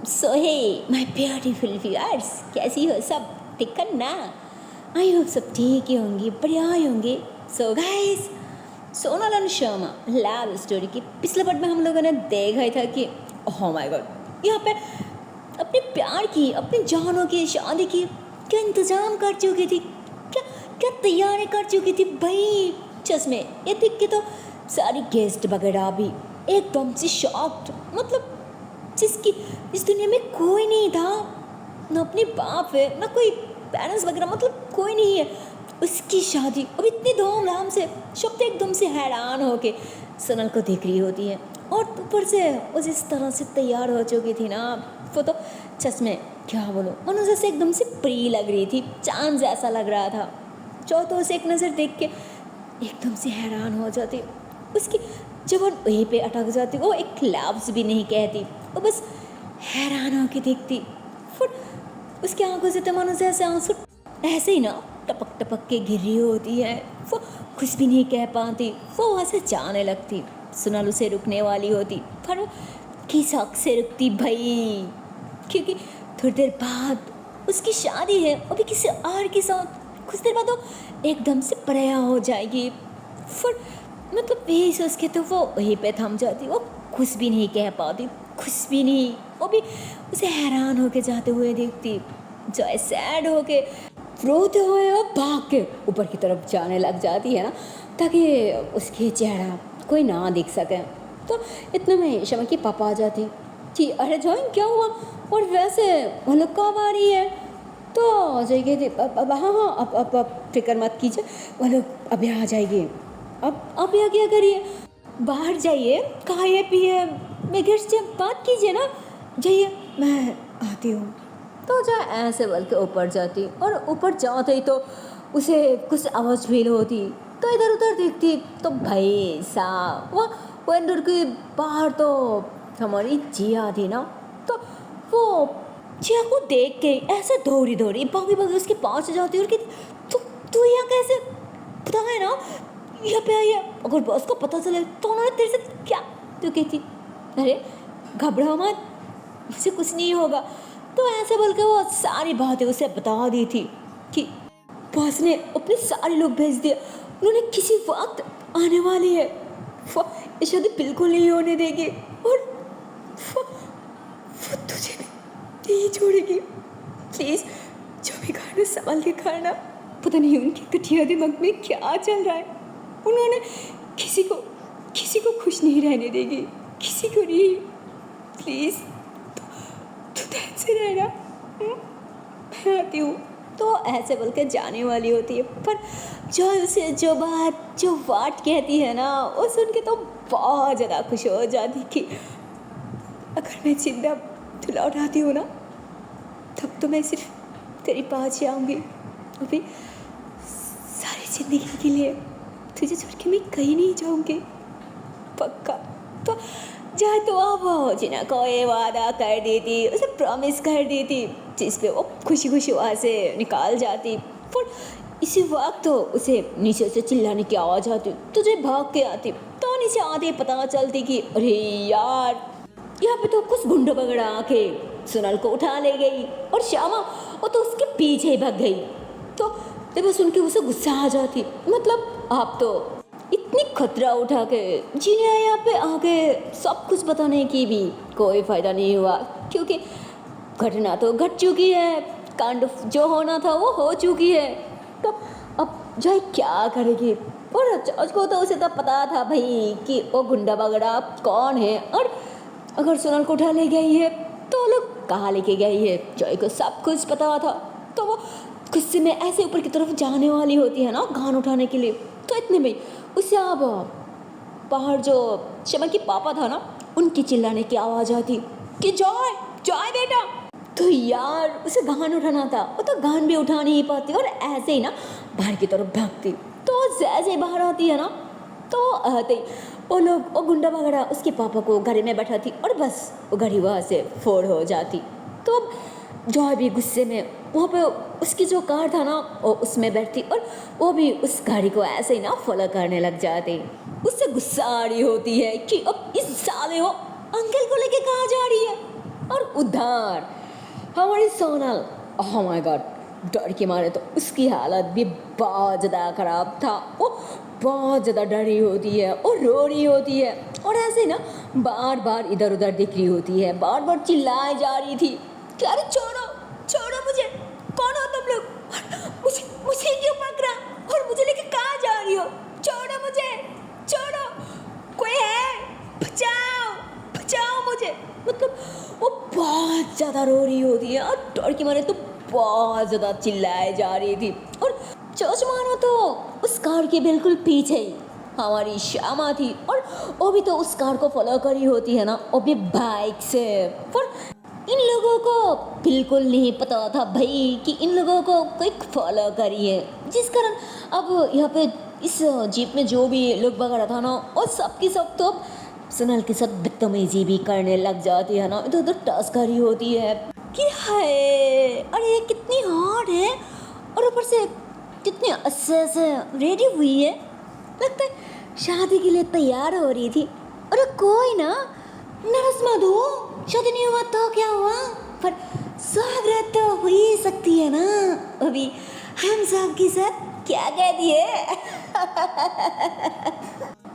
So hey my beautiful viewers, कैसी हो सब? ठीक है ना? आई होप सब ठीक ही होंगे, बढ़िया ही होंगे। So guys, Sonal Sharma love story की पिछले पार्ट में हम लोगों ने देखा था कि ओह माय गॉड, यहाँ पे अपने प्यार की, अपनी जानों की शादी की क्या इंतजाम कर चुकी थी, क्या क्या तैयारी कर चुकी थी भाई। चश्मे ये देख के तो सारी गेस्ट वगैरह भी एकदम से शॉक्ड, मतलब जिसकी इस दुनिया में कोई नहीं था, ना अपने बाप है ना कोई पेरेंट्स वगैरह, मतलब कोई नहीं है। उसकी शादी अब इतनी धूमधाम से, सब तो एकदम से हैरान होके सनल को देख रही होती है। और ऊपर से वो जिस तरह से तैयार हो चुकी थी ना, वो तो चश्मे क्या बोलो, मनो जैसे एकदम से प्री लग रही थी, चांद जैसा लग रहा था। चौथों से एक नज़र देख के एकदम से हैरान हो जाती उसकी, जब वो वहीं पे अटक जाती, वो एक लफ्ज़ भी नहीं कहती, वो बस हैरान होकर देखती। फिर उसकी आंखों से तो मानो जैसे आंसू ऐसे ही ना टपक टपक के गिर रही होती है। वो कुछ भी नहीं कह पाती, वो वहाँ से जाने लगती। सुनल उसे रुकने वाली होती, पर वो किस हक से रुकती भाई, क्योंकि थोड़ी देर बाद उसकी शादी है, वो भी किसी और के साथ। कुछ देर बाद वो एकदम से पराया हो जाएगी। फिर मतलब यही सोच के तो वो वहीं पे थम जाती, वो कुछ भी नहीं कह पाती, कुछ भी नहीं। वो भी उसे हैरान होके जाते हुए देखती, जो सैड होके रोते हुए वो भाग के ऊपर की तरफ जाने लग जाती है ना, ताकि उसके चेहरा कोई ना देख सके। तो इतने में शमा की पापा आ जाती कि अरे जॉइन क्या हुआ, और वैसे वो लोग कब आ रही है? तो आ जाएगी थी, अब हाँ हाँ, अब फिक्र मत कीजिए, वो लोग अभी आ जाएगी। अब आप यहाँ क्या करिए, बाहर जाइए, खाइए पिए, मेरे से बात कीजिए ना, जाइए मैं आती हूँ। तो जा ऐसे बोल के ऊपर जाती, और ऊपर जाते ही तो उसे कुछ आवाज़ फील होती, तो इधर उधर देखती, तो भाई साहब वो अंदर के बाहर तो हमारी जिया थी ना। तो वो जिया को देख के ऐसे दौड़ी दौड़ी भागी भागी उसके पास जाती और कहती, तू यहाँ कैसे, पता है ना यहाँ पे आई है, अगर बॉस को पता चले तो उन्होंने तेरे से क्या। तो कहती अरे घबराओ मत, मुझे कुछ नहीं होगा। तो ऐसे बोल के वो सारी बातें उसे बता दी थी कि बॉस ने अपने सारे लोग भेज दिए, उन्होंने किसी वक्त आने वाली है, वो ये शादी बिल्कुल नहीं होने देगी, और वो तुझे भी नहीं छोड़ेगी। प्लीज़ जो भी खाना संभाल के खाना। पता नहीं उनकी कटिया दिमाग में क्या चल रहा है, उन्होंने किसी को खुश नहीं रहने देगी, किसी को नहीं। प्लीज़ तू ध्यान से रहना, मैं आती हूँ। तो ऐसे बोल के जाने वाली होती है, पर जो उसे जो बात कहती है ना, वो सुन के तो बहुत ज़्यादा खुश हो जाती कि अगर मैं जिंदा तू लौट आती हूँ ना, तब तो मैं सिर्फ तेरी पास जाऊँगी, अभी सारी ज़िंदगी के लिए तुझे छोड़ के मैं कहीं नहीं जाऊँगी, पक्का। तो जा तो अब जिना को ये वादा कर देती, उसे प्रॉमिस कर देती, जिस पे वो खुशी खुशी वहाँ से निकाल जाती। पर इसी वक्त तो उसे नीचे से चिल्लाने की आवाज़ आती, तुझे भाग के आती। तो नीचे आते पता चलती कि अरे यार, यहाँ पे तो कुछ गुंडे वगैरह आके सुनल को उठा ले गई, और श्यामा वो तो उसके पीछे ही भाग गई। तो जब सुन के उसे गुस्सा आ जाती, मतलब आप तो इतनी खतरा उठा के जिन्हें यहाँ पे आके सब कुछ बताने की भी कोई फ़ायदा नहीं हुआ, क्योंकि घटना तो घट चुकी है, कांड जो होना था वो हो चुकी है। तो अब जय क्या करेगी, और जज को तो उसे तो पता था भाई कि वो गुंडा वगैरह कौन है, और अगर सोनल को उठा ले गई है तो लोग कहाँ लेके गई है, जय को सब कुछ पता था। तो वो गुस्से में ऐसे ऊपर की तरफ जाने वाली होती है ना गान उठाने के लिए, तो इतने में उसे अब बाहर जो शमा की पापा था ना, उनकी चिल्लाने की आवाज़ आती कि जॉय जॉय बेटा। तो यार उसे गान उठाना था, वो तो गान भी उठा नहीं पाती, और ऐसे ही ना बाहर की तरफ भागती। तो जैसे बाहर आती है ना, तो आते वो लोग, वो गुंडा वगैरह उसके पापा को गाड़ी में बैठाती, और बस वो गाड़ी वहाँ से फोड़ हो जाती। तो अब जॉय भी गुस्से में वहाँ पे उसकी जो कार था ना, वो उसमें बैठती, और वो भी उस गाड़ी को ऐसे ही ना फॉलो करने लग जाती। उससे गुस्सा आ रही होती है कि अब इस साले वो अंकल को लेके कहाँ जा रही है, और उधर हमारी सोनल, ओह माय गॉड, डर के मारे तो उसकी हालत भी बहुत ज़्यादा ख़राब था। वो बहुत ज़्यादा डरी होती है और रो रही होती है और ऐसे ना बार बार इधर उधर दिख रही होती है, बार बार चिल्लाए जा रही थी कि अरे छोड़ो छोड़ो मुझे, कौन हो तुम लोग, मुझे मुझे क्यों पकड़ा और मुझे लेके कहाँ जा रही हो, छोड़ो मुझे, छोड़ो, कोई है, बचाओ बचाओ मुझे। मतलब वो बहुत ज़्यादा रो रही होती है और डर के मारे तो बहुत ज़्यादा चिल्लाए जा रही थी। और सोच मानो तो उस कार के बिल्कुल पीछे ही हमारी श्यामा थी और वो भी तो उस कार को फॉलो करी होती है ना, वो भी बाइक से। पर इन लोगों को बिल्कुल नहीं पता था भाई कि इन लोगों को कोई फॉलो करी है, जिस कारण अब यहाँ पे इस जीप में जो भी लोग वगैरह था ना, और सबकी सब तो सोनल के साथ बदतमीजी भी करने लग जाती है ना, इधर उधर टस करी होती है कि हाय अरे ये कितनी हॉट है और ऊपर से कितनी अच्छे से रेडी हुई है, लगता है शादी के लिए तैयार हो रही थी। अरे कोई ना नरस मत हो, शादी नहीं हुआ तो क्या हुआ, पर स्वागत तो हो ही सकती है ना, अभी हम सब के साथ क्या कह दिए।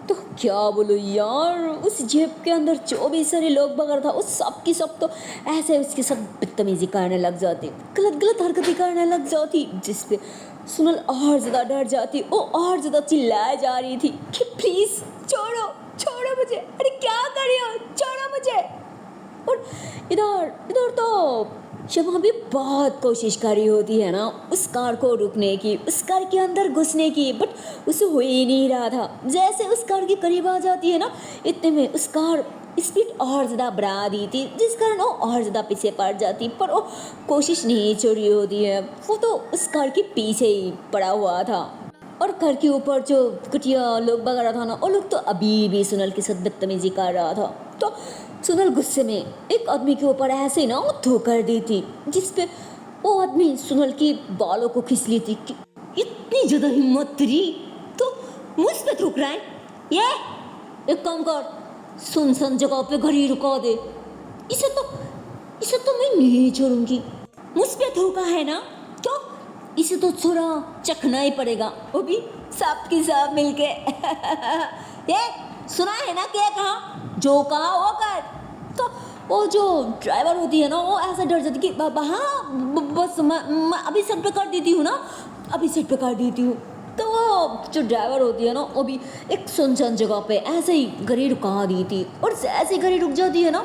तो क्या बोलो यार, उस जेब के अंदर जो भी सारे लोग बगैर था उस सब की सब तो ऐसे उसके साथ बदतमीजी करने लग जाती, गलत गलत हरकतें करने लग जाती, जिसपे सोनल और ज़्यादा डर जाती, वो और ज़्यादा चिल्लाए जा रही थी कि प्लीज़ छोड़ो छोड़ो मुझे, अरे क्या कर रही हो, छोड़ो मुझे। और इधर इधर तो शमा भी बहुत कोशिश कर रही होती है ना उस कार को रुकने की, उस कार के अंदर घुसने की, बट उसे हो ही नहीं रहा था। जैसे उस कार के करीब आ जाती है ना, इतने में उस कार स्पीड और ज़्यादा बढ़ा दी थी, जिस कारण वो और ज़्यादा पीछे पड़ जाती, पर वो कोशिश नहीं छोड़ रही होती है, वो तो उस कार के पीछे ही पड़ा हुआ था। और घर के ऊपर जो कुटिया लोग वगैरह था ना, वो लोग तो अभी भी सोनल के साथ बदतमीजी कर रहा था। तो सोनल गुस्से में एक आदमी के ऊपर ऐसे ना वो ठोकर दी थी, जिसपे वो आदमी सोनल की बालों को खींच ली थी कि इतनी ज़्यादा हिम्मत तेरी, तो मुझ पे ठोक रहा है, ये एक काम कर, सुनसान जगह पे गाड़ी रुका दे, इसे तो मैं नहीं छोड़ूंगी, मुझ पे ठोका है ना तो इसे तो थोड़ा चखना ही पड़ेगा, वो भी सब के सब मिलके। ये सुना है ना क्या कहा, जो कहा वो कर। तो वो जो ड्राइवर होती है ना, वो ऐसा डर जाती कि हाँ बस मैं अभी सेट पे कर देती हूँ ना, अभी सेट पे कर देती हूँ। तो वो जो ड्राइवर होती है ना, वो भी एक सुनसान जगह पे ऐसे ही गाड़ी रुका दी थी, और ऐसे ही गाड़ी रुक जाती है ना,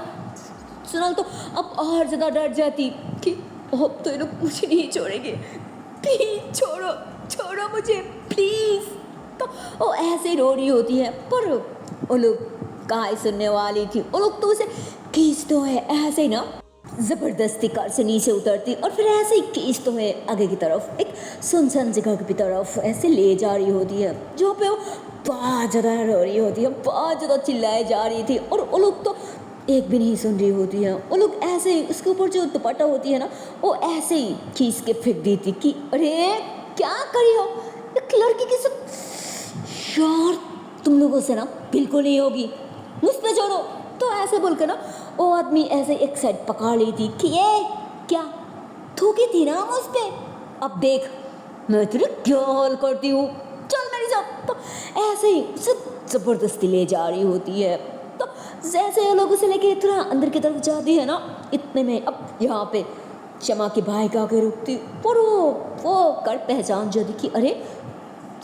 सोनल तो अब और ज़्यादा डर जाती कि अब तो ये लोग मुझे नहीं छोड़ेंगे, प्लीज़ छोड़ो छोड़ो मुझे प्लीज़। तो वो ऐसे रो रही होती है, पर वो लोग कहाँ ही सुनने वाली थी, वो लोग तो उसे खींचते हुए ऐसे ही ना ज़बरदस्ती कार से नीचे उतरती और फिर ऐसे ही खींचते हुए आगे की तरफ एक सुनसान जगह की तरफ ऐसे ले जा रही होती है, जहाँ पे वो बहुत ज़्यादा रो रही होती है, बहुत ज़्यादा चिल्लाए जा रही थी, और वो लोग तो एक भी नहीं सुन रही होती है। वो लोग ऐसे ही उसके ऊपर जो दुपट्टा होती है ना, वो ऐसे ही खींच के फेंक दी थी कि अरे क्या करी हो, एक लड़की के साथ यार तुम लोगों से ना बिल्कुल नहीं होगी, मुझ पे छोड़ो। तो ऐसे बोल के ना वो आदमी ऐसे एक साइड पकड़ ली थी कि ये क्या थूकी थी ना मुझ पे, अब देख मैं तेरे क्या हाल करती हूँ, चल मेरे साथ। तो ऐसे ही उसे ज़बरदस्ती ले जा रही होती है। तो जैसे लोग उसे लेके थोड़ा अंदर की तरफ जाती है ना, इतने में अब यहाँ पे शमा की बाइक आके रुकती, पर वो कर पहचान जाती कि अरे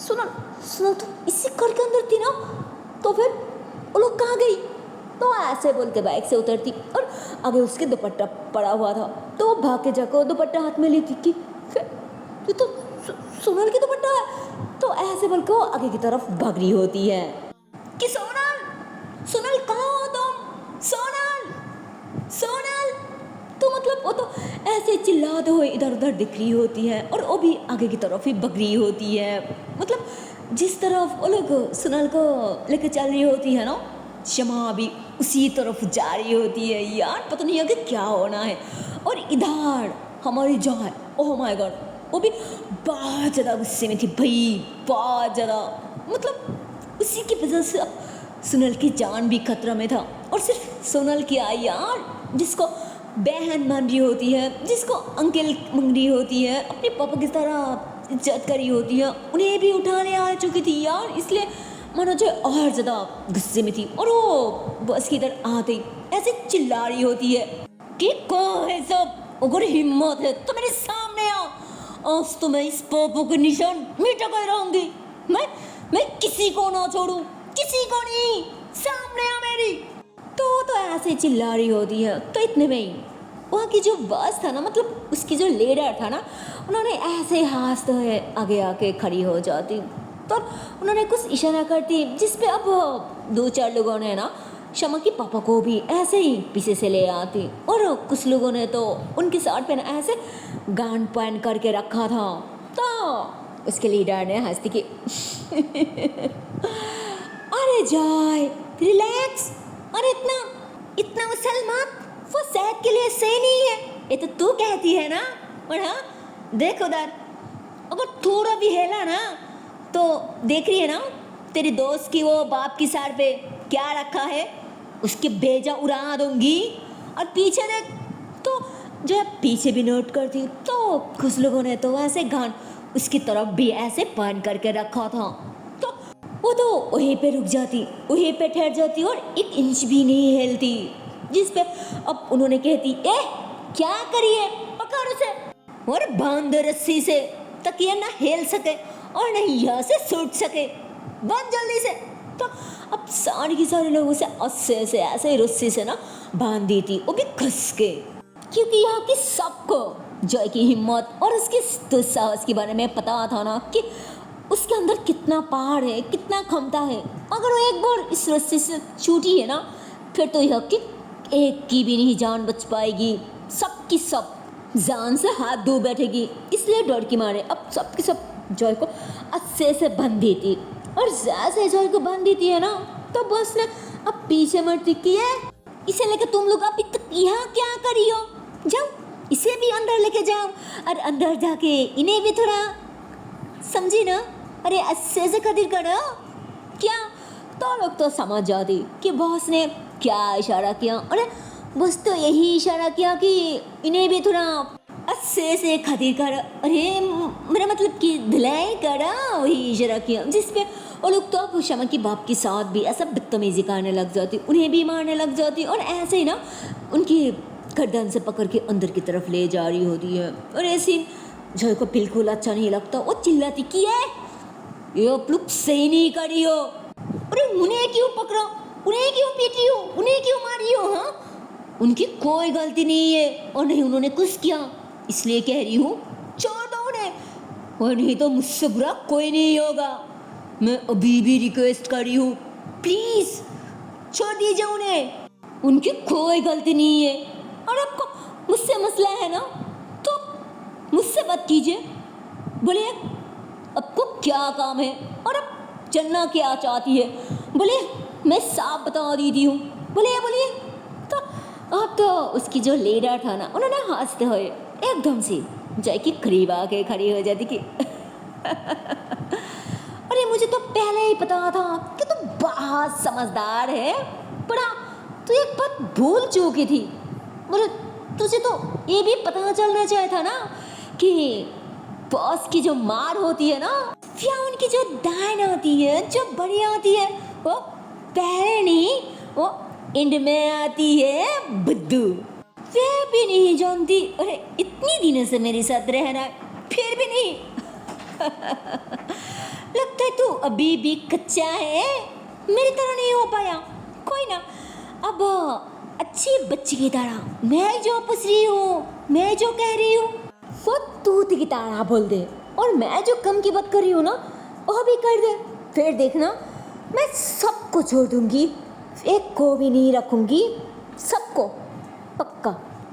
सुनो तो इसी घर के अंदर थी ना, तो फिर वो लोग कहाँ गई। तो ऐसे बोल के बाइक से उतरती और आगे उसके दुपट्टा पड़ा हुआ था, तो वो भाग के जाकर दुपट्टा हाथ में लेती कि ये तो सोनल की दुपट्टा है। तो ऐसे बोल के वो आगे की तरफ भाग रही होती है कि सोनल कहाँ हो तुम, सोनल। तो मतलब वो तो ऐसे चिल्लाते हुए इधर उधर दिख रही होती है, और वो भी आगे की तरफ ही भाग रही होती है। मतलब जिस तरफ वो लोग सोनल को लेकर चल रही होती है ना, शमा भी उसी तरफ जा रही होती है। यार पता नहीं आगे क्या होना है। और इधर हमारी जान, ओह माय गॉड, वो भी बहुत ज़्यादा गुस्से में थी भाई, बहुत ज़्यादा। मतलब उसी की वजह से अब सोनल की जान भी खतरा में था, और सिर्फ सोनल की आई यार, जिसको बहन मान रही होती है, जिसको अंकल मान रही होती है, अपने पापा की तरह इज्जत करी होती है, उन्हें भी उठाने आ चुकी थी यार, इसलिए मनोज और ज़्यादा गुस्से में थी। और वो बस की तरह आते ही ऐसे चिल्ला रही होती है कि कौन है सब, अगर हिम्मत है तो मेरे सामने आ, आज तो मैं इस पापों के निशान मिटा कर रहूंगी। मैं किसी को ना छोड़ू, किसी को नहीं, सामने आ मेरी। तो ऐसे चिल्ला रही होती है। तो इतने में ही वहाँ की जो बस था ना, मतलब उसकी जो लीडर था ना, उन्होंने ऐसे हंसते हुए आगे आके खड़ी हो जाती। तो उन्होंने कुछ इशारा करती, जिस पे अब 2-4 लोगों ने ना शमा के पापा को भी ऐसे ही पीछे से ले आती। और कुछ लोगों ने तो उनके साथ पे ना ऐसे गान पहन करके रखा था। तो उसके लीडर ने हंसती कि अरे जाए, रिलैक्स, अरे इतना उछल मत, वो सेहत के लिए सही नहीं है, ये तो तू कहती है ना। और हाँ, देख उधर, अगर थोड़ा भी हिला ना तो देख रही है ना तेरे दोस्त की वो बाप की सर पे क्या रखा है, उसके भेजा उड़ा दूंगी। और पीछे देख, तो जब पीछे भी नोट करती तो कुछ लोगों ने तो ऐसे गान उसकी तरफ भी ऐसे पहन करके रखा था। तो वो तो वहीं पे रुक जाती, वहीं पे ठहर जाती और 1 इंच भी नहीं हिलती। जिस पे अब उन्होंने कहती, ए क्या करिए, पकड़ उसे और बांध दे रस्सी से, ताकि ये ना हिल सके और नहीं यहाँ से छूट सके, बंद जल्दी से। तो अब सारे के सारे लोग उसे अस्से से ऐसे रस्सी से ना बांध दी थी, वो भी घस के, क्योंकि यहाँ की सबको जय की हिम्मत और उसके दुस्साहस के बारे में पता था ना कि उसके अंदर कितना पार है, कितना क्षमता है। अगर वो एक बार इस रस्सी से छूटी है ना, फिर तो यह कि एक की भी नहीं जान बच पाएगी, सबकी सब जान से हाथ धो बैठेगी। इसलिए डर के मारे अब सबकी सब जॉय को अच्छे से बंध देती। और जैसे जॉय को बंध देती है ना, तो बस ने अब पीछे मरती की है, इसे लेकर तुम लोग अभी तक यहाँ क्या करी हो, जाओ इसे भी अंदर लेके जाओ, और अंदर जाके इन्हें भी थोड़ा समझी ना, अरे अच्छे से कदर करो क्या। तो लोग तो समझ जाती कि बॉस ने क्या इशारा किया। अरे बस तो यही इशारा किया कि इन्हें भी थोड़ा अच्छे से खातिर कर, अरे मेरा मतलब कि धुलाई करा, वही इशारा किया। जिस पे वो लोग तो अब शमा की बाप के साथ भी ऐसा बदतमीजी करने लग जाती, उन्हें भी मारने लग जाती और ऐसे ही ना उनकी गर्दन से पकड़ के अंदर की तरफ ले जा रही होती है। और ऐसे जय को बिल्कुल अच्छा नहीं लगता, वो चिल्लाती कि ये आप लोग सही नहीं करी हो, अरे उन्हें क्यों पकड़ा, उन्हें क्यों पीटी हो, उन्हें क्यों मारी हो, हाँ उनकी कोई गलती नहीं है और नहीं उन्होंने कुछ किया, इसलिए कह रही हूँ छोड़ दो उन्हें, और नहीं तो मुझसे बुरा कोई नहीं होगा। मैं अभी भी रिक्वेस्ट कर रही हूँ, प्लीज छोड़ दीजिए उन्हें, उनकी कोई गलती नहीं है। और आपको मुझसे मसला है ना तो मुझसे बात कीजिए, बोलिए आपको क्या काम है और आप जानना क्या चाहती है, बोलिए मैं साफ बता देती हूँ, बोलिए। तो अब तो उसकी जो लीडर था ना, उन्होंने हंसते हुए एकदम से जय की करीब आके खड़ी हो जाती कि अरे मुझे तो पहले ही पता था कि तू बहुत समझदार है, बड़ा तू एक बात भूल चुकी थी, बोले तुझे तो ये भी पता चलना चाहिए था ना कि बॉस की जो मार होती है ना, या उनकी जो दान होती है, जो बड़ी होती है, वो पहले नहीं, वो एंड में आती है बुद्धू। वह भी नहीं जानती, अरे इतनी दिनों से मेरे साथ रहना फिर भी नहीं लगता है तू अभी भी कच्चा है, मेरी तरह नहीं हो पाया, कोई ना, अब अच्छी बच्ची की तरह मैं जो पूछ रही हूँ, मैं जो कह रही हूँ वो तूत की तरह बोल दे, और मैं जो कम की बात कर रही हूँ ना वो भी कर दे, फिर देखना मैं सबको छोड़ दूंगी, एक को भी नहीं रखूंगी, सबको पक्का।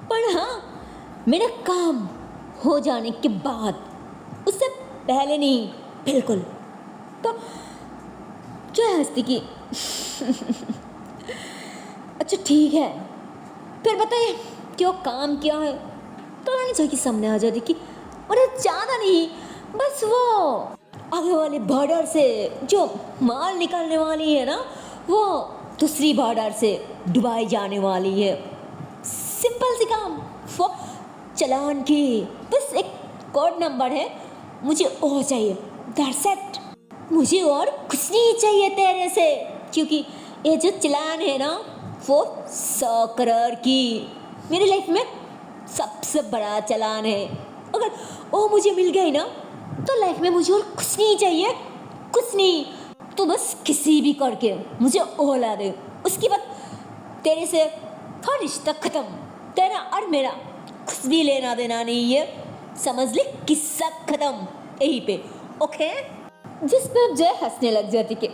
पर हाँ मेरा काम हो जाने के बाद, उससे पहले नहीं, बिल्कुल। तो जो हंसती की अच्छा ठीक है, फिर बताइए क्यों काम किया है। तो रानी जय के सामने आ जाती कि अरे ज़्यादा नहीं, बस वो आगे वाले बॉर्डर से जो माल निकलने वाली है ना, वो दूसरी बॉर्डर से दुबई जाने वाली है, सिंपल सी काम वो चालान की बस एक कोड नंबर है, मुझे और चाहिए, दैट्स इट। मुझे और कुछ नहीं चाहिए तेरे से, क्योंकि ये जो चालान है ना वो 100 करोड़ की मेरी लाइफ में सबसे बड़ा चालान है। अगर वो मुझे मिल गई ना तो लाइफ में मुझे और कुछ नहीं चाहिए, कुछ नहीं। तो बस किसी भी करके मुझे ओला दे, उसके बाद तेरे से हर रिश्ता खत्म, तेरा और मेरा कुछ भी लेना देना नहीं है, समझ ले, किस्सा खत्म यहीं पे, ओके। जिस पे अब जय हंसने लग जाती कि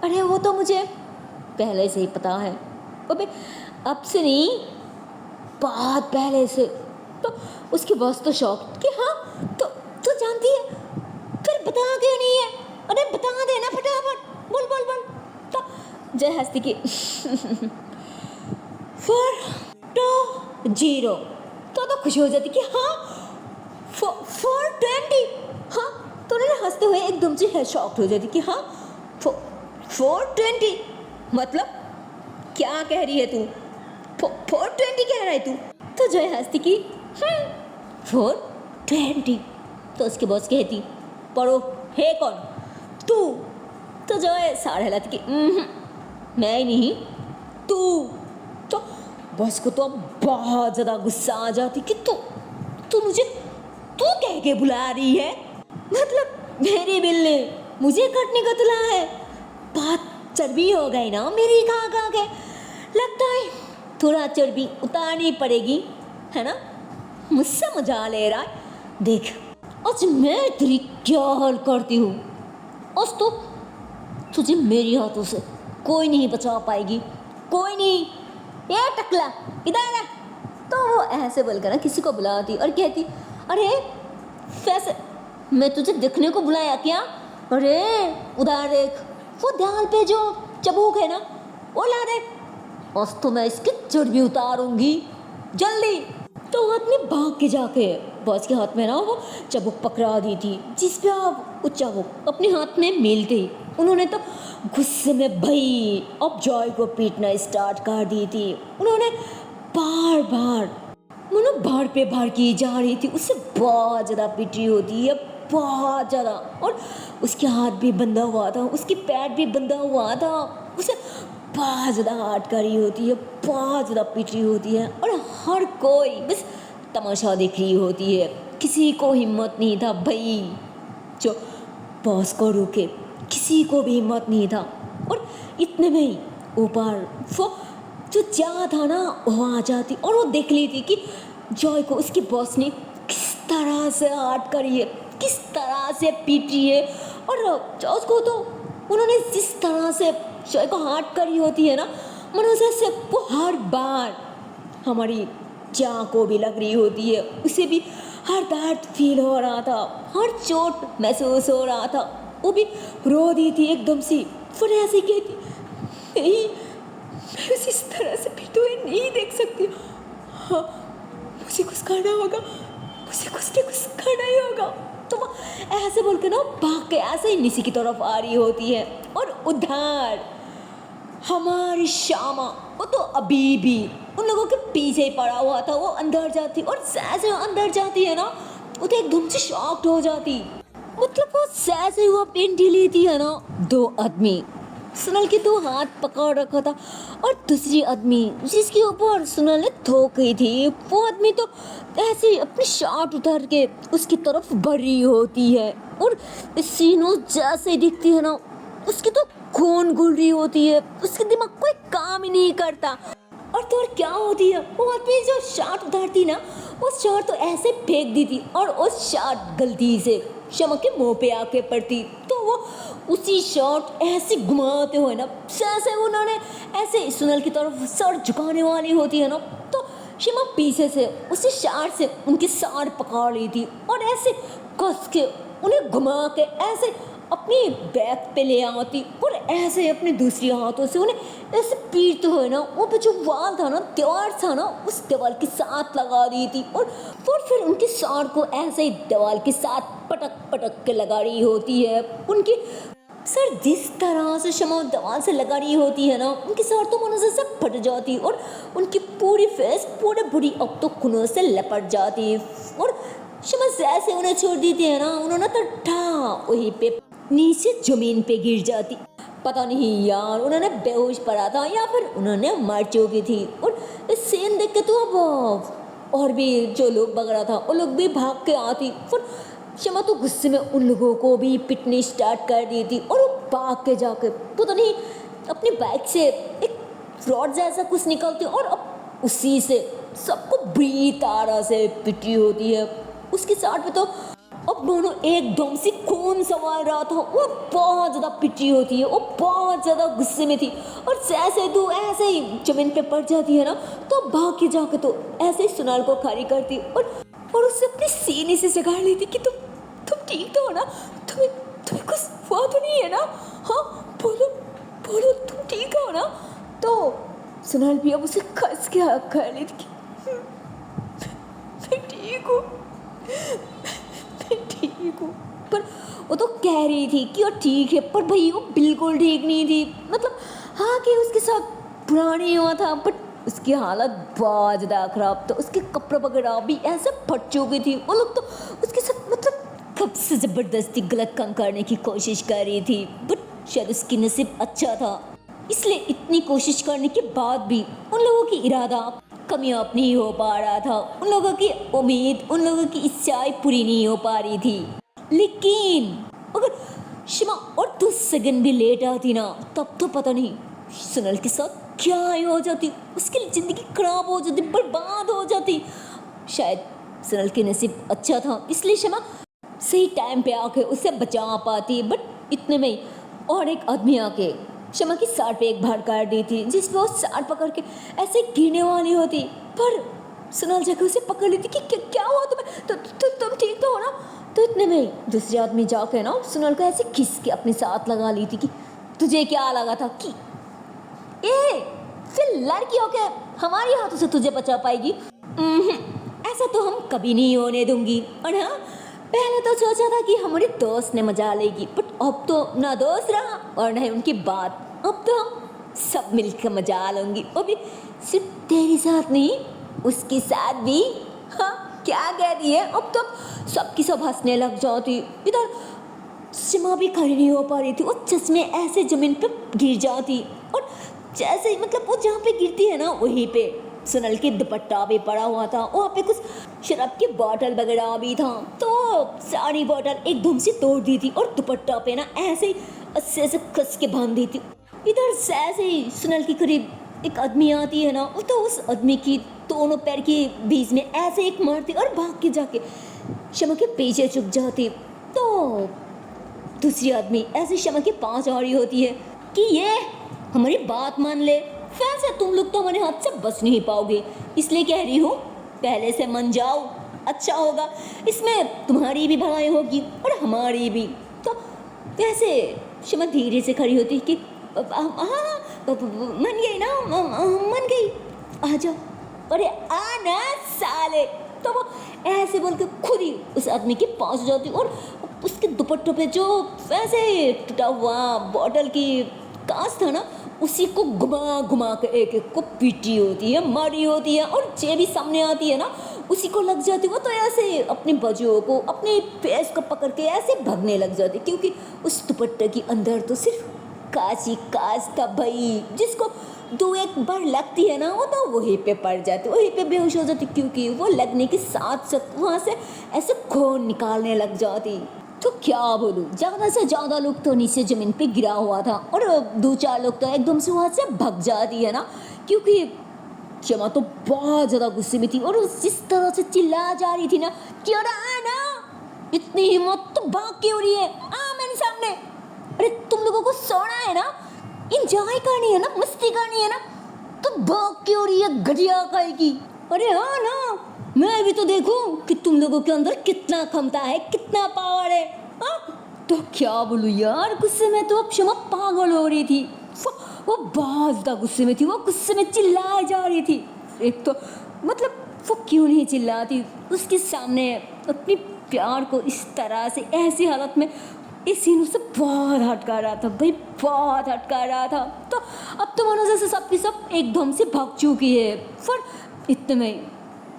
अरे वो तो मुझे पहले से ही पता है, अबे अब से नहीं, बहुत पहले से। तो उसकी बॉस तो शौक कि हाँ तो तू जानती है, फिर बता क्यों नहीं है, अरे बता देना फटाफट, बोल बोल बोल। तो जय हंसती की 420 तो खुशी हो जाती कि हाँ 420, हाँ। तो उन्होंने हंसते हुए एकदम से शॉक्ड हो जाती कि हाँ 420 मतलब क्या कह रही है तू, 420 कह रहा है तू। तो जय हंसती की 420। तो उसके बॉस कहती पढ़ो है कौन, तू। तो जय साढ़े हिलाती की मैं ही नहीं, तू। तो बॉस को तो बहुत ज़्यादा गुस्सा आ जाती कि तू मुझे तू कह के बुला रही है, मतलब मेरी बिल्ली मुझे काटने का तुला है, बहुत चर्बी हो गई ना मेरी खा के, लगता है थोड़ा चर्बी उतारनी पड़ेगी, है ना, मुझसे मजा ले रहा है। देख आज मैं तेरी क्या हाल करती हूँ, आज तो तुझे मेरी हाथों से कोई नहीं बचा पाएगी, कोई नहीं। ये टकला इधर आ। तो वो ऐसे बोलकर ना किसी को बुलाती और कहती अरे वैसे मैं तुझे देखने को बुलाया क्या, अरे उधर देख वो दाल पे जो चबूक है ना वो ला दे, आज तो मैं इसकी चर्बी उतारूंगी जल्दी। तो वो आदमी भाग के जाके बॉस के हाथ में ना वो चबूक पकड़ा दी थी, जिस पे आप वो चबूक अपने हाथ में मिलते ही उन्होंने तो गुस्से में भाई अब जॉय को पीटना स्टार्ट कर दी थी। उन्होंने बार बार मनो भार पे भार की जा रही थी, उससे बहुत ज़्यादा पिटी होती है, बहुत ज़्यादा। और उसके हाथ भी बंधा हुआ था, उसकी पैर भी बंधा हुआ था, उसे बहुत ज़्यादा हार्ट करी होती है, बहुत ज़्यादा पिटी होती है। और हर कोई बस तमाशा देख रही होती है, किसी को हिम्मत नहीं था भाई जो बॉस को रोके, किसी को भी हिम्मत नहीं था। और इतने में ही ऊपर वो जो जा था ना वो आ जाती और वो देख ली थी कि जॉय को उसके बॉस ने किस तरह से हार्ट करी है, किस तरह से पीटी है। और उसको तो उन्होंने जिस तरह से जॉय को हार्ट करी होती है ना, मनोज से वो हर बार हमारी जा को भी लग रही होती है, उसे भी हर दर्द फील हो रहा था, हर चोट महसूस हो रहा था। वो भी रो दी थी एकदम से, फिर ऐसे कहती नहीं मैं उसे इस तरह से पीटे हुए नहीं देख सकती, हाँ मुझे कुछ करना होगा, मुझे कुछ न कुछ करना ही होगा। तो वो ऐसे बोल के ना भाग के ऐसे ही निशी की तरफ आ रही होती है। और उधर हमारी श्यामा वो तो अभी भी उन लोगों के पीछे ही पड़ा हुआ था। वो अंदर जाती और जैसे अंदर जाती है ना वो तो एकदम से शॉक्ड हो जाती, मतलब वो जैसे हुआ पेन लेती है ना, दो आदमी सुनल के दो हाथ पकड़ रखा था और दूसरी आदमी जिसके ऊपर सुनल ने थोक गई थी, वो आदमी तो ऐसे अपनी शॉट उतार के उसकी तरफ बढ़ रही होती है। और सीनों जैसे दिखती है ना उसकी तो खून घुल रही होती है, उसके दिमाग कोई काम ही नहीं करता। और तो और क्या होती है, वो आदमी जो शॉट उतारती ना वो शॉट तो ऐसे फेंक दी थी और उस शॉट गलती से शमा के मुंह पे आके पड़ती, तो वो उसी शॉट ऐसे घुमाते हुए ना जैसे उन्होंने ऐसे सुनल की तरफ सर झुकाने वाली होती है ना, तो शमा पीछे से उसी शॉट से उनकी साड़ पकड़ ली थी और ऐसे कस के उन्हें घुमा के ऐसे अपनी बैक पे ले आती और ऐसे अपने दूसरी हाथों से उन्हें ऐसे पीटते हुए ना वो पे जो वाल था ना दीवार था ना उस दीवार के साथ लगा दी थी। और फिर उनकी साड़ को ऐसे ही दीवार के साथ पटक पटक के लगा रही होती है। उनकी सर जिस तरह से शमा दवा से लगा रही होती है ना, उनकी सर तो मानो से फट जाती और उनकी पूरी फेस पूरी बुरी अब तो खूनों से लपट जाती और शमा जैसे उन्हें छोड़ देती है ना, उन्होंने तो ठा वहीं पे नीचे जमीन पे गिर जाती। पता नहीं यार उन्होंने बेहोश पड़ा था या फिर उन्होंने मर चुकी थी। और इस सीन देख के तो अब और भी जो लोग वगैरह था वो लोग भी भाग के आती। फिर शमा तो गुस्से में उन लोगों को भी पिटनी स्टार्ट कर दी थी और वो भाग के जाके पता नहीं अपनी बाइक से एक रॉड जैसा कुछ निकलती और अब उसी से सबको बुरी तरह से पिटी होती है। उसके साथ में तो अब दोनों एकदम से खून सवार रहा था, वो बहुत ज़्यादा पिटी होती है, वो बहुत ज़्यादा गुस्से में थी और जैसे तू ऐसे ही जमीन पे पड़ जाती है ना, तो भाग के जाके तो ऐसे ही सुनाल को खड़ी करती और उससे अपने सीने से जगा लेती कि तुम ठीक तो हो ना, तुम्हें कुछ हुआ तो नहीं है ना, हाँ बोलो बोलो तुम ठीक हो ना। तो सुनाल भी अब उसे कस के हक कर लेती कि मैं ठीक हूँ, मैं ठीक हूँ। पर वो तो कह रही थी कि वो ठीक है, पर भाई वो बिल्कुल ठीक नहीं थी। मतलब हाँ कि उसके साथ बुरा नहीं हुआ था, बट उसकी हालत बहुत ज़्यादा खराब था। उसके कपड़े वगैरह भी ऐसे फट चुकी थी। वो लोग तो उसके साथ मतलब कब से ज़बरदस्ती गलत काम करने की कोशिश कर रही थी, बट शायद उसकी नसीब अच्छा था, इसलिए इतनी कोशिश करने के बाद भी उन लोगों की इरादा कामयाब नहीं हो पा रहा था। उन लोगों की उम्मीद, उन लोगों की इच्छाएं पूरी नहीं हो पा रही थी। लेकिन अगर शमा और 2 सेकंड भी लेट आती ना, तब तो पता नहीं सुनल के साथ क्या हो जाती, उसकी ज़िंदगी खराब हो जाती, बर्बाद हो जाती। शायद सुनल के नसीब अच्छा था, इसलिए शमा सही टाइम पे आके उसे बचा पाती। बट इतने में ही और एक आदमी आके शमा की साड़ पे एक बार काट दी थी, जिस पर वो साड़ पकड़ के ऐसे गिरने वाली होती, पर सुनल जाके उसे पकड़ लेती कि क्या हुआ तुम्हें, तुम ठीक तो हो ना। तो इतने में दूसरे आदमी जाके ना सुनल को ऐसे खिस के अपने साथ लगा ली थी कि तुझे क्या लगा था कि ए फिर लड़की होके हमारी हाथों से तुझे बचा पाएगी? ऐसा तो हम कभी नहीं होने दूंगी। और हाँ, पहले तो सोचा था कि हमारे दोस्त ने मजा लेगी, बट अब तो ना दोस्त रहा और ना उनकी बात। अब तो हम सब मिलकर मजा लेंगी, वो भी सिर्फ तेरे साथ नहीं, उसके साथ भी। हाँ क्या कह रही है? अब तो सबकी सब हंसने लग जाती। इधर सिमा भी खड़ी नहीं हो पा रही थी, वो चश्मे ऐसे जमीन पे गिर जाती और जैसे ही मतलब वो जहाँ पे गिरती है ना, वहीं पे सुनल के दुपट्टा भी पड़ा हुआ था, वहाँ पे कुछ शराब की बोतल वगैरह भी था। तो सारी बोतल एकदम से तोड़ दी थी और दुपट्टा पे ना ऐसे ही अच्छे से कस के बांध दी थी। इधर से ऐसे ही सुनल के करीब एक आदमी आती है ना, तो उस आदमी की दोनों पैर के बीच में ऐसे एक मारती और भाग के जाके शमा के पीछे छुप जाती। तो दूसरी आदमी ऐसे शमा के पास आ रही होती है कि ये हमारी बात मान ले, वैसे तुम लोग तो हमारे हाथ से बच नहीं पाओगे, इसलिए कह रही हूँ पहले से मन जाओ, अच्छा होगा। इसमें तुम्हारी भी भलाई होगी और हमारी भी। तो वैसे शमा धीरे से खड़ी होती कि हाँ मन गई ना, मन गई, आ जाओ, अरे आना साले। तो वो ऐसे बोल के खुद ही उस आदमी के पास हो जाती और उसके दुपट्टों पे जो वैसे टूटा हुआ बॉटल की कांच था ना, उसी को घुमा घुमा के एक एक को पीटी होती है, मारी होती है और जे भी सामने आती है ना, उसी को लग जाती। वो तो ऐसे अपने बाजुओं को, अपने फेस को पकड़ के ऐसे भागने लग जाती, क्योंकि उस दुपट्टे के अंदर तो सिर्फ कांच ही कांच था भाई। जिसको 2-1 बार लगती है ना, वो तो वहीं पे पड़ जाती, वहीं पे बेहोश हो जाती, क्योंकि वो लगने के साथ साथ वहाँ से ऐसे खून निकालने लग जाती। तो क्या बोलूँ, ज़्यादा से ज़्यादा लोग तो नीचे ज़मीन पे गिरा हुआ था और 2-4 लोग तो एकदम से वहाँ से भाग जाती है ना, क्योंकि शमा तो बहुत ज़्यादा गुस्से में थी और जिस तरह से चिल्ला जा रही थी ना कि अरे आना, इतनी हिम्मत तो भाग क्यों रही है, आ मेरे सामने, अरे तुम लोगों को सोना है ना, इंजॉय करनी है ना, मस्ती करनी है ना, तो भाग क्यों रही है घटिया कहेगी। अरे हाँ ना, मैं भी तो देखूं कि तुम लोगों के अंदर कितना क्षमता है, कितना पावर है। हाँ तो क्या बोलूं यार, गुस्से में तो अब शमा पागल हो रही थी। वो बहुत ज़्यादा गुस्से में थी, वो गुस्से में चिल्लाई जा रही थी। एक तो मतलब वो क्यों नहीं चिल्लाती, उसके सामने अपनी प्यार को इस तरह से ऐसी हालत में इस सीन से बहुत हटका रहा था भाई, बहुत हटका रहा था। तो अब तो मानो जैसे सबकी सब एकदम से भाग चुकी है। पर इतने में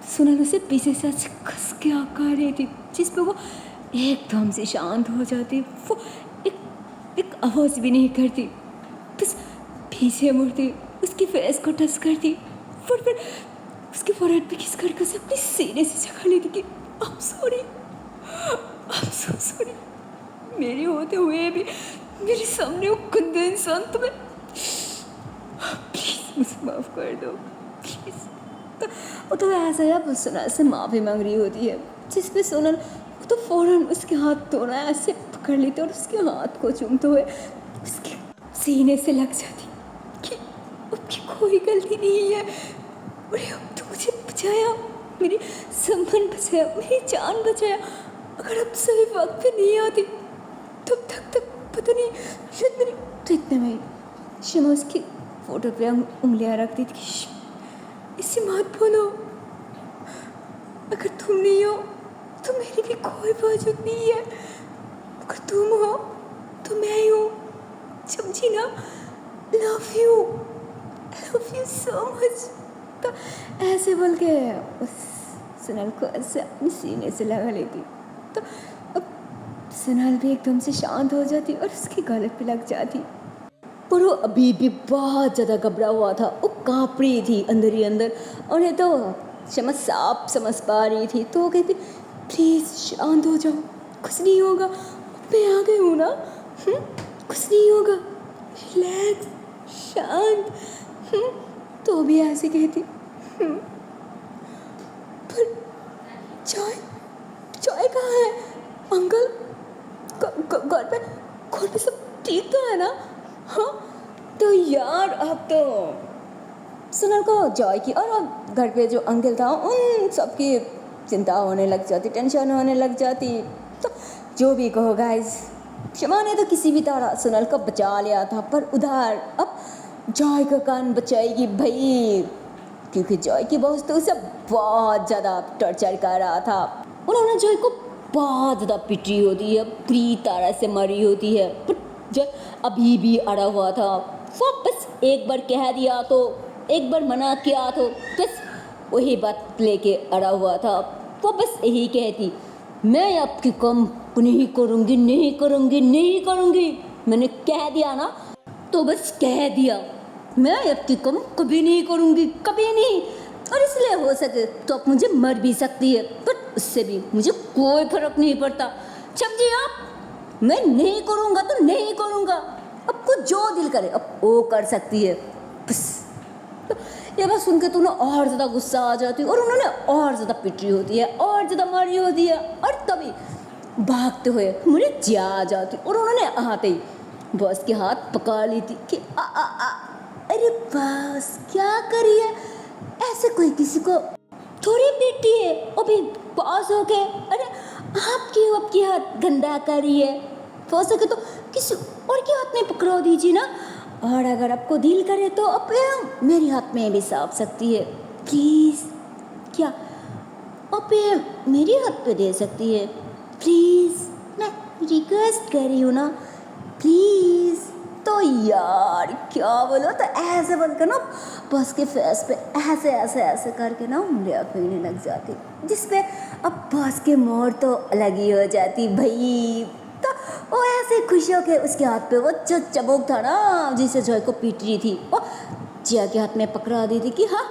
सोनल उसे पीछे से कस के आकर रही थी, जिस पे वो एकदम से शांत हो जाती। वो एक आवाज़ भी नहीं करती, बस पीछे मुड़ती, उसके फेस को टच करती, फिर उसके फोrehead पे किस करके उसे अपने सीने से जगा लेती कि I'm sorry, I'm so sorry, मेरे होते हुए भी मेरे सामने वो गंदा इंसान तुम्हें, प्लीज़ मुझे माफ़ कर दो प्लीज़। तो ऐसा है, अब सोनल से माफ़ी मांग रही होती है, जिस पे सोनल तो फ़ौरन उसके हाथ दोनों ऐसे पकड़ लेते और उसके हाथ को चूमते हुए उसके सीने से लग जाती कि आपकी कोई गलती नहीं है, अरे अब तो मुझे बचाया, मेरी संबंध बचाया, मेरी जान बचाया। अगर अब सही वक्त पे नहीं आती तब तक पता नहीं शायद मेरी। तो इतने में शमा उसकी फोटो पे उंगलियां रख दी थी कि इससे मत बोलो, अगर तुम नहीं हो तो मेरी भी कोई वजूद नहीं है, अगर तुम हो तो मैं ही हूँ, समझी ना। Love you so much. तो ऐसे बोल के उस सोनल को ऐसे अपने सीने से लगा लेती। तो अब सोनल भी एकदम से शांत हो जाती और उसके गले पे लग जाती। पर वो अभी भी बहुत ज़्यादा घबरा हुआ था, वो काँप रही थी अंदर ही अंदर। और ये तो शमा साफ समझ पा रही थी, तो वो कहती प्लीज़ शांत हो जाओ, कुछ नहीं होगा, मैं आ गई हूँ ना, कुछ नहीं होगा, रिलैक्स, शांत। तो भी ऐसे कहती पर चाय कहाँ है अंकल, घर पे सब ठीक तो है ना। हाँ तो यार अब तो सोनल को जॉय की और अब घर पे जो अंकल था उन सबकी चिंता होने लग जाती, टेंशन होने लग जाती। तो जो भी कहो गाइस, शमा ने तो किसी भी तरह सोनल को बचा लिया था, पर उधर अब जॉय का कान बचाएगी भाई, क्योंकि जॉय की बॉस तो उसे बहुत ज़्यादा टॉर्चर कर रहा था। उन्होंने जॉय को बहुत ज़्यादा पिटी होती है, पूरी तरह से मरी होती है, पर जॉय अभी भी अड़ा हुआ था। वो बस एक बार कह दिया तो, एक बार मना किया तो बस वही बात लेके अड़ा हुआ था। वो बस यही कहती मैं आपकी कम नहीं करूँगी, नहीं करूँगी, नहीं करूँगी, मैंने कह दिया ना तो बस कह दिया, मैं आपकी कम कभी नहीं करूँगी, कभी नहीं। और इसलिए हो सके तो आप मुझे मर भी सकती है, पर उससे भी मुझे कोई फर्क नहीं पड़ता, समझिए आप। मैं नहीं करूँगा तो नहीं करूँगा, आपको जो दिल करे अब वो कर सकती है बस। तो ये बात सुन के तो ना और ज़्यादा गुस्सा आ जाती है और उन्होंने और ज़्यादा पिटी होती है, और ज़्यादा मारी होती है। और तभी भागते हुए मुझे जा जाती और उन्होंने आते ही बॉस के हाथ पकड़ ली थी कि अरे बॉस क्या करिए, ऐसे कोई किसी को थोड़ी पीटी है, अभी बॉस हो गए, अरे आप क्यों आपके हाथ गंदा करिए, हो सके तो किसी और के हाथ में पकड़ो दीजिए ना, और अगर आपको दिल करे तो आप मेरे हाथ में भी साफ सकती है, प्लीज़। क्या आप मेरे हाथ पे दे सकती है प्लीज़, मैं रिक्वेस्ट कर रही हूँ ना प्लीज़। तो यार क्या बोलो, तो ऐसे बोलकर ना बस के फेस पे ऐसे ऐसे ऐसे करके ना उंगलियां फेरने लग जाती, जिसपे अब बस के मोड़ तो अलग ही हो जाती भाई। तो वो ऐसे खुश हो के उसके हाथ पे वो जो चबूक था ना जिसे जॉय को पीट रही थी, वो जिया के हाथ में पकड़ा दी थी कि हाँ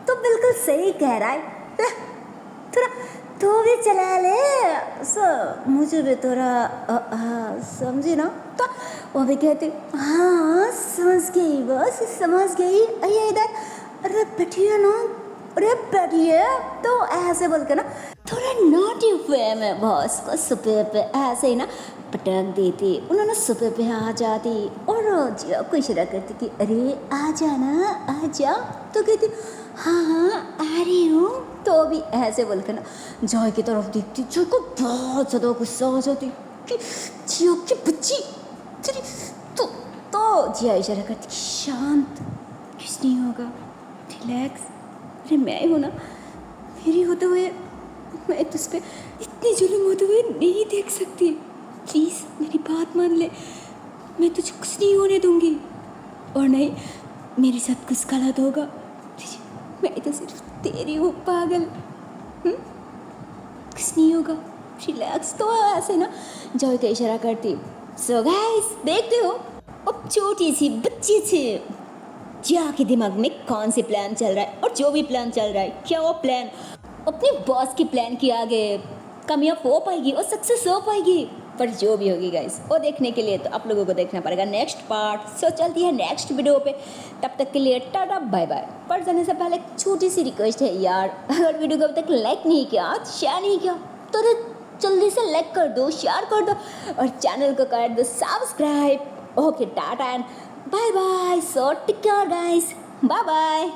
तो बिल्कुल सही कह रहा है, थोड़ा तो भी चला ले मुझे भी थोड़ा समझी ना। तो वो भी कहती हाँ समझ गई बस, समझ गई, आइए इधर, अरे बैठिए ना, अरे बैठिए। तो ऐसे बोल के ना थोड़ा नॉटी वे में बॉस को सुपे पे ऐसे ही ना पटक देती, उन्होंने सुपे पे आ जाती और जिया को इशारा करती कि अरे आ जाना आ जा। तो कहती हाँ आ रही हूँ। तो अभी ऐसे बोल के ना जॉय की तरफ देखती, जॉय को बहुत ज़्यादा गुस्सा हो जाती कि जिया की बच्ची तेरी। तो जिया इशारा करती शांत, कुछ नहीं होगा, रिलैक्स, अरे मैं हूँ ना, मेरी होते हुए मैं तुझ पे इतनी जुल्म होते हुए नहीं देख सकती, प्लीज़ मेरी बात मान ले, मैं तुझे कुछ नहीं होने दूंगी। और नहीं, मेरे साथ कुछ गलत होगा, मैं तो सिर्फ तेरी हूँ पागल। कुछ नहीं होगा, रिलैक्स। तो ऐसे ना जॉय तो इशारा करती। सो गाइस, देखते हो अब छोटी सी बच्ची से जिया के दिमाग में कौन से प्लान चल रहा है, और जो भी प्लान चल रहा है, क्या वो प्लान अपने बॉस के प्लान के आगे कामयाब हो पाएगी और सक्सेस हो पाएगी। पर जो भी होगी गाइस, वो देखने के लिए तो आप लोगों को देखना पड़ेगा नेक्स्ट पार्ट। सो चलती है नेक्स्ट वीडियो पे, तब तक के लिए टाटा बाय बाय। पर जाने से पहले एक छोटी सी रिक्वेस्ट है यार, अगर वीडियो को अभी तक लाइक नहीं किया, शेयर नहीं किया, तो जल्दी से लाइक कर दो, शेयर कर दो और चैनल को कर दो subscribe. Okay, tata and bye bye. So take care guys, bye bye.